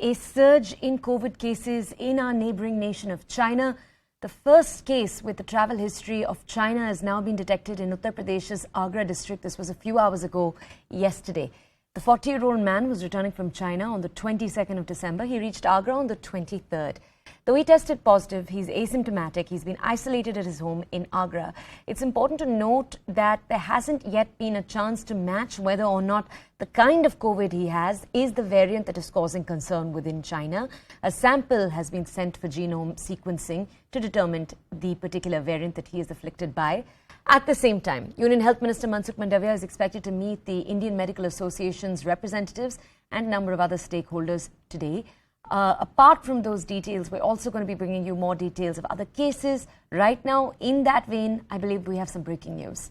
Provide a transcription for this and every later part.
a surge in COVID cases in our neighboring nation of China. The first case with the travel history of China has now been detected in Uttar Pradesh's Agra district. This was a few hours ago yesterday. The 40-year-old man was returning from China on the 22nd of December. He reached Agra on the 23rd. Though he tested positive, he's asymptomatic. He's been isolated at his home in Agra. It's important to note that there hasn't yet been a chance to match whether or not the kind of COVID he has is the variant that is causing concern within China. A sample has been sent for genome sequencing to determine the particular variant that he is afflicted by. At the same time, Union Health Minister Mansukh Mandavia is expected to meet the Indian Medical Association's representatives and a number of other stakeholders today. Apart from those details, we're also going to be bringing you more details of other cases. Right now, in that vein, I believe we have some breaking news.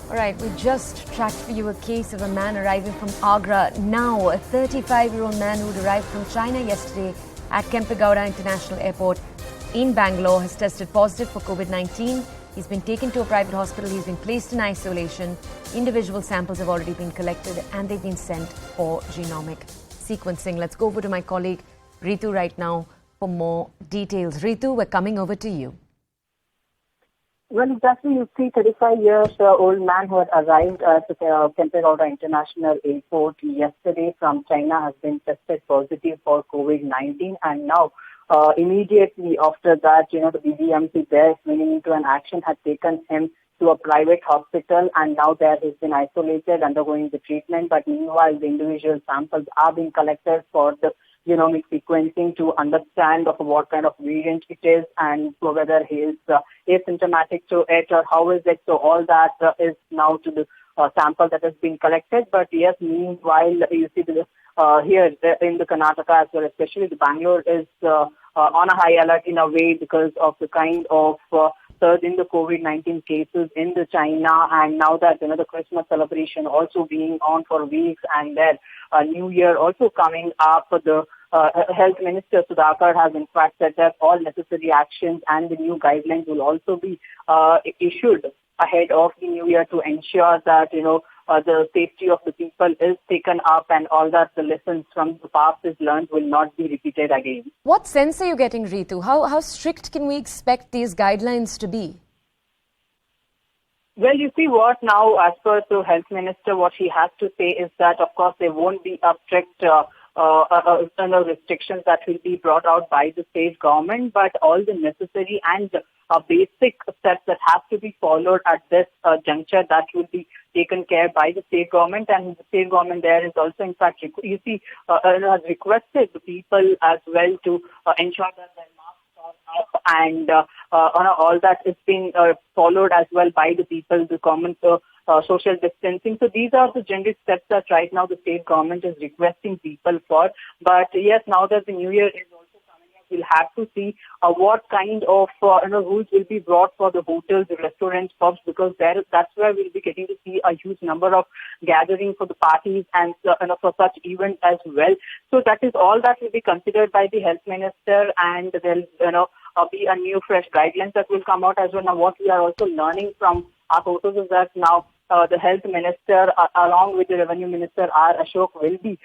All right, we just tracked for you a case of a man arriving from Agra. Now, a 35-year-old man who arrived from China yesterday at Govt International Airport in Bangalore has tested positive for COVID-19. He's been taken to a private hospital. He's been placed in isolation. Individual samples have already been collected and they've been sent for genomic sequencing. Let's go over to my colleague Ritu right now for more details. Ritu, we're coming over to you. Well, exactly. You see, 35-year-old man who had arrived at the Govt International Airport yesterday from China has been tested positive for COVID-19, and now immediately after that, the BBMC there, swinging into an action, had taken him to a private hospital, and now there he's been isolated, undergoing the treatment. But meanwhile, the individual samples are being collected for the genomic sequencing to understand of what kind of variant it is and whether he is asymptomatic to it or how is it. So all that is now to the sample that has been collected. But yes, meanwhile, you see here in the Karnataka as well, especially the Bangalore is on a high alert in a way because of the kind of surge in the COVID-19 cases in the China, and now that the Christmas celebration also being on for weeks, and then New Year also coming up, the Health Minister Sudhakar has in fact said that all necessary actions and the new guidelines will also be issued ahead of the New Year to ensure that the safety of the people is taken up, and all that the lessons from the past is learned will not be repeated again. What sense are you getting, Ritu? How strict can we expect these guidelines to be? Well, you see what now, as per the Health Minister, what he has to say is that, of course, there won't be a strict restrictions that will be brought out by the state government, but all the necessary and basic steps that have to be followed at this juncture, that will be taken care by the state government. And the state government there is also, in fact, has requested the people as well to ensure that their masks are up, and all that is being followed as well by the people, the common social distancing. So these are the generic steps that right now the state government is requesting people for. But yes, now that the New Year is also coming up, we'll have to see what kind of rules will be brought for the hotels, the restaurants, pubs, because that's where we'll be getting to see a huge number of gatherings for the parties and for such events as well. So that is all that will be considered by the health minister, and there'll be a new fresh guidelines that will come out as well. Now, what we are also learning from our photos is that now the health minister, along with the revenue minister, R. Ashok, will be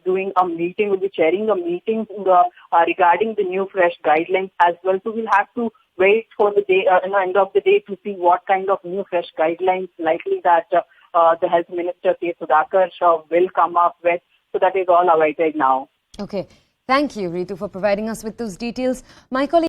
doing a meeting, will be chairing a meeting regarding the new fresh guidelines as well. So we'll have to wait for the day, end of the day, to see what kind of new fresh guidelines likely that the health minister, K. Sudhakar, will come up with. So that is all awaited now. Okay. Thank you, Ritu, for providing us with those details. My colleague